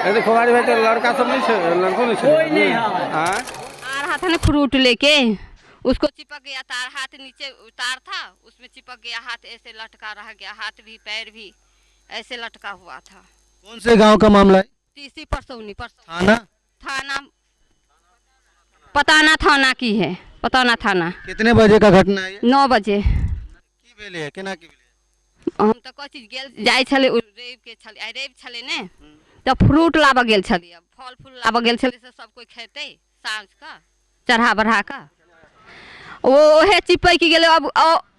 देखो भाई तो लड़का सब नहीं है, लड़कों नहीं है। हाँ तार हाथ ने फ्रूट लेके उसको चिपक गया तार, हाथ नीचे तार था उसमें चिपक गया, हाथ ऐसे लटका रह गया, हाथ भी पैर भी ऐसे लटका हुआ था। कौन से गांव का मामला है? तीसरी परसौनी थाना? थाना पताना थाना की है, पताना थाना। कितने बजे का घटना है ये? 9 बजे। की भेले है केना की भेले? हम तो कोई चीज गेल जाय छले, रेब के छले, आइ रेब छले ने, तो फ्रूट लाबा गेल छलिए, फल फूल लाबा गेल छले से सब कोई खेते साँझ का चढ़ा बढ़ा का। वो ओहे चिपक गेले, अब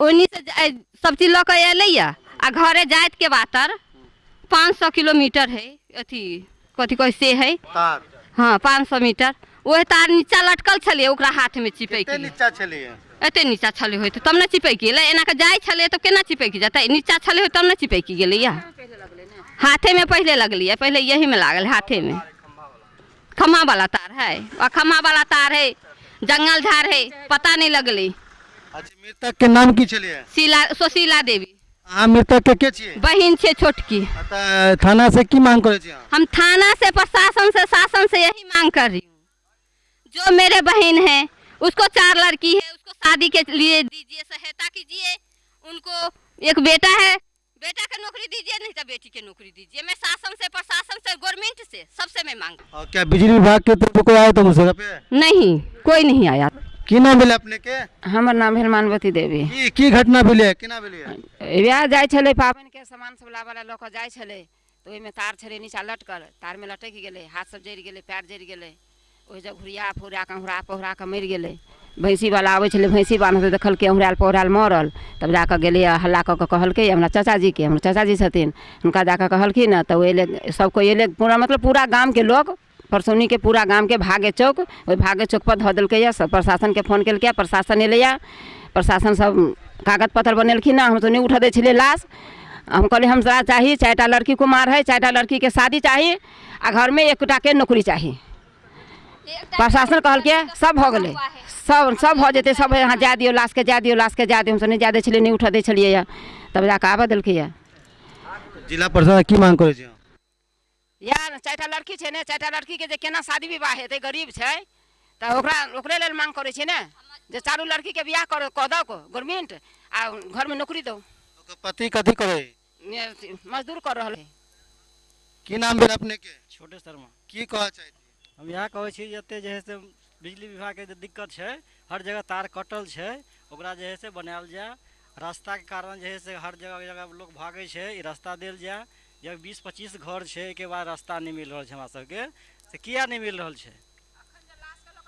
ओनी से सब चीज लऽ के एलै आ घरे जाइत के बातर 500 किलोमीटर है, अथी कथी कहै से है तार? हाँ 500 मीटर। वह तार नीचा लटकल छलिए, ओकरा हाथ में चिपक कितने नीचा चलिए? एते नीचा छले होते तब न चिपक गेलै, एना के जाय छले तो केना चिपक जेतै, नीचा छले हो तब न चिपक गेलै या। हाथे में पहले लगलिए, पहले यही में लागल हाथे में। खम्मा वाला तार है, और खम्मा वाला तार है, जंगल झाड़ है, पता नहीं लगली। अच्छा, मृतक के नाम की चलिए? सुशीला देवी। हाँ, मृतक के छिए? बहन छे छोटकी। थाना से की मांग करे छिए? हम थाना से, प्रशासन से, शासन से यही मांग कर रही हूँ, जो मेरे बहन है उसको 4 लड़की है, उसको शादी के लिए दीजिए, सहायता कीजिए। उनको एक बेटा है, बेटा का नौकरी दीजिए, नहीं तो बेटी की नौकरी दीजिए। मैं शासन से, प्रशासन से, गवर्नमेंट से, सबसे मैं मांग। और क्या बिजली विभाग के तरफ से कोई आया तो मुझसे पे? नहीं, कोई नहीं आया। की नाम भेले अपने के? हमर नाम भेल मानवती देवी। की घटना भेले, केना भेले? ब्याह जाय छले, पाबनि के सामान सब लाबा लऽ कऽ जाय छले, तो ओहिमे तार छले नीचा लटकल, तार में लटक गेले, हाथ सब जरि गेले, पैर जरि गेले, ओहि जब घुरिया फुरिया के हुरा पहुरा के मरि गेले। भैंसी वाला आबै छले, भैंसी बान्हल देखलकै हुरायल पहुरायल मरल, तब जाकऽ गेलै हल्ला कऽ के कहलकै हमरा चाचाजी के, हमर चाचाजी छथिन, हुनका जाकऽ कहलखिन न, तो एले सब कोई एले, पूरा मतलब पूरा गाम के लोग, परसौनी के पूरा गाम के भागे चौक, ओहि भागे चौक पर धऽ देलकै, सब प्रशासन के फोन केलकै, प्रशासन एलैया, प्रशासन सब कागज पत्र बनेलखिन। हम तो नहीं उठा दै छलिए लाश, हम कहलिए हमरा चाहिए 4टा लड़की कुमार है, 4टा लड़की के शादी चाहिए, आ घर में 1टा के नौकरी चाहिए। प्रशासन कहलकै सब भऽ गेलै, सब भऽ जेतै, सब यहाँ जा दियौ लाश के, जा दियौ लाश के, जा दियौ। हमसब नहीं जा दै छलिए, नहीं उठा दै छलिए, तब जाकऽ आबऽ देलकै। जिला प्रशासन की मांग करे छिए? यार 4टा लड़की छै ने, 4टा लड़की के जे केना शादी विवाह हेतै, गरीब छै तऽ ओकरे लेल मांग करे छै ने, जे 4 लड़की के बियाह कऽ दो गवर्नमेंट, आ घर में नौकरी दो। ओकर पति कथी करे? मजदूर कर रहल है। की नाम भेल अपने के? छोटे शर्मा। की कहऽ चाहै छी? हम यहाँ कहै छी जते जे है से बिजली विभाग के जे दिक्कत है, हर जगह तार कटल है, ओकरा जे है से बनायल जाए। रास्ता के कारण जे है से हर जगह लोग भागे है, ई रास्ता देल जाए। जब 20-25 घर है, के बाद रास्ता नहीं मिल रहा है हमरा सबके, से किया नहीं मिल रहा है?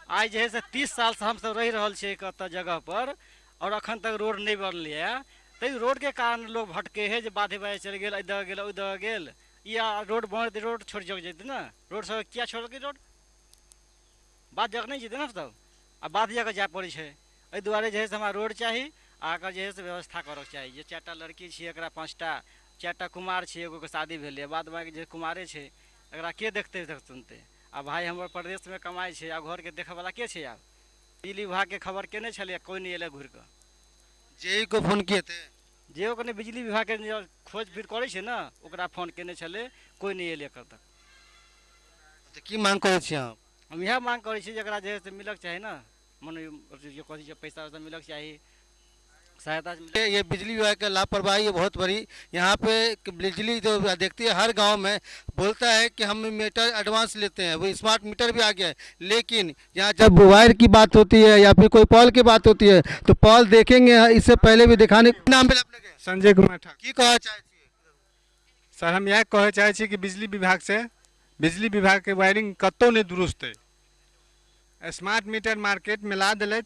आज जे है से 30 साल से हम सब रह रहल छे कत जगह पर, और अखन तक रोड नहीं बनल है। तो रोड के कारण लोग भटके है, जे बाधे बाधे चल गेल, इधर गेल उधर गेल, या रोड बन रोड छोड़ जेते ना, रोड सब क्या छोड़ के रोड बात जगह नहीं जेते ना सब, आ बात जगह जाए पड़े है। एहि दुआरे जे है से हमरा रोड चाहिए, आकर जे है से व्यवस्था करऽ चाहिए। जे 4टा लड़की छे, एकरा 5टा, 4टा कुमार छे, एगो के शादी भेलै, बाद बाकी जे कुमारे छे, एकरा के देखते सुनते। आ भाई हमर प्रदेश में कमाई छे, आ घर के देखे वाला के छे? आब बिजली विभाग के खबर केने छलिए, कोई नहीं एले घुर के। जेई को फोन किए थे? जे ओकने बिजली विभाग के खोज फिर करे छे ना, ओकरा फोन केने छले, कोई नहीं एले एकर तक। तो की मांग करे छी आप? हम यह मांग करे छी जकरा जे से मिलक चाहिए ना, मन जो कथी पैसा वैसा मिलक चाहिए, सहायता। ये बिजली विभाग का लापरवाही है बहुत बड़ी। यहाँ पे बिजली जो देखती है हर गांव में, बोलता है कि हम मीटर एडवांस लेते हैं, वो स्मार्ट मीटर भी आ गया है, लेकिन यहाँ जब वायर की बात होती है या फिर कोई पॉल की बात होती है, तो पॉल देखेंगे इससे पहले भी दिखाने। नाम भेल अपने के? संजय कुमार ठाकुर। की कहऽ चाहै छी? सर हम यह कहऽ चाहै छी कि बिजली विभाग से, बिजली विभाग के वायरिंग कतौ नहीं दुरुस्त है। स्मार्ट मीटर मार्केट में ला दिलत,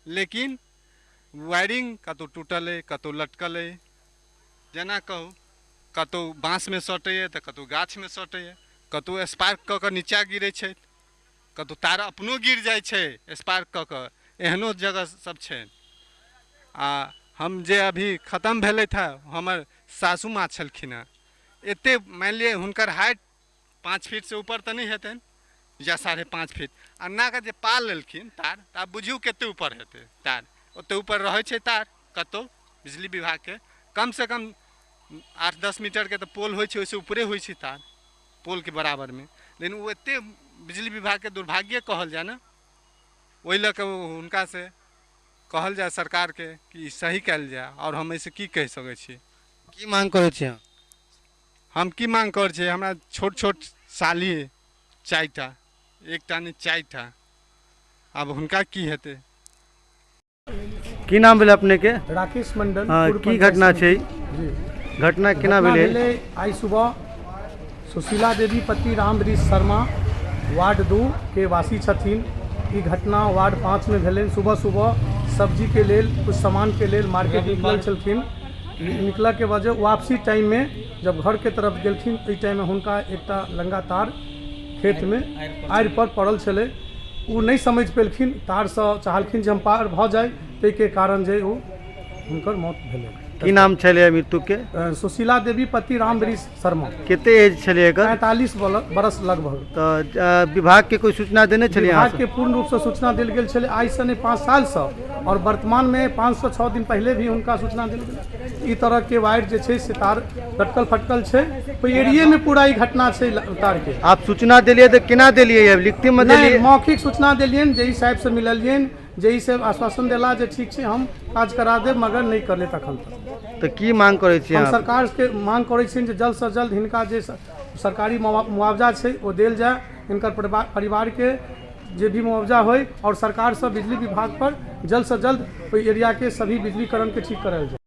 लेकिन वायरिंग कतौ टूटल है, कतौ लटकल है। जेना कहू कतौ बाँस में सटैए तो कतौ गाछ में सटैए, कतौ स्पार्क कऽ के नीचा गिरै छै, कतौ तार अपनो गिर जाइ छै स्पार्क कऽ के, एहनो जगह सब छै। आ हम जे अभी खत्म भेलै था, हमर सासू माँ छलखिन हँ, एते मान लिअ हुनकर हाइट 5 फीट से ऊपर तो नहीं हेतनि, या 5.5 फीट, आ ना के जे पाल लेलखिन तार, तऽ आब बुझियौ कते ऊपर हेतै तार। ओते ऊपर रहे छै तार कतौ बिजली विभाग के, कम से कम 8-10 मीटर के तो पोल होइ छै, ओइसे ऊपरे होइ छै तार, पोल के बराबर में। लेकिन वो एते बिजली विभाग के दुर्भाग्य कहल जाए ना, वही लऽ कऽ हुनका से कहल जाए सरकार के कि सही कयल जाए। और हम ऐसे की कह सकै छी? की मांग करै छी अहाँ? हम की मांग कर छे, हमरा छोट छोट साली चारिटा, एकटा नहीं चारिटा, अब हुनका की हेतै? की नाम भेल अपने के? राकेश मंडल। की घटना छै? जी, घटना केना घटना भेलै? भेलै आइ सुबह सुशीला देवी पति रामवृष शर्मा वार्ड 2 के वासी छथिन। ई घटना वार्ड 5 में भेलै। सुबह सुबह सब्जी के लेल, कुछ सामान के लेल मार्केट निकलल छलखिन। निकलऽ के वजह वापसी टाइम में जब घर के तरफ गेलखिन, ओहि टाइम में हुनका एकटा लंगा तार खेत में आड़ि पर पड़ल छलै। ओ नहीं समझ पेलखिन, तार से चाहलखिन जे हम पार भऽ जाय, ताहि के कारण जे ओ हुनकर मौत भेलै। की नाम छलै मृत्यु के? सुशीला देवी पति रामवृष शर्मा। कते एज छलै एकर? 45 बरस लगभग। तो विभाग के कोई सूचना देने छलिए? विभाग के पूर्ण रूप से सूचना देल गेल छलै, आइ से नहीं 5 साल से, और वर्तमान में 506 दिन पहले भी हुनका सूचना देल गेल। ई तरह के वायर जे छै से तार लटकल फटकल छै, ओहि एरिया में पूरा ई घटना छै तार के। आप सूचना दिलिए तो केना दिलिए? लिखित में दिलिए? मौखिक सूचना दिलियन, जेई साहब से मिललियन, जेई से आश्वासन दिला जे ठीक छै हम काज करा देब, मगर नहीं करले तखन तक। तो की मांग करै छी हम अहाँ? सरकार के मांग करै छी जे जल्द से जल्द हिनका जे सरकारी मुआवजा छै ओ देल जाए, हिनकर परिवार के जे भी मुआवजा होय, और सरकार से बिजली विभाग पर जल्द से जल्द ओहि एरिया के सभी बिजलीकरण के ठीक करायल जाए।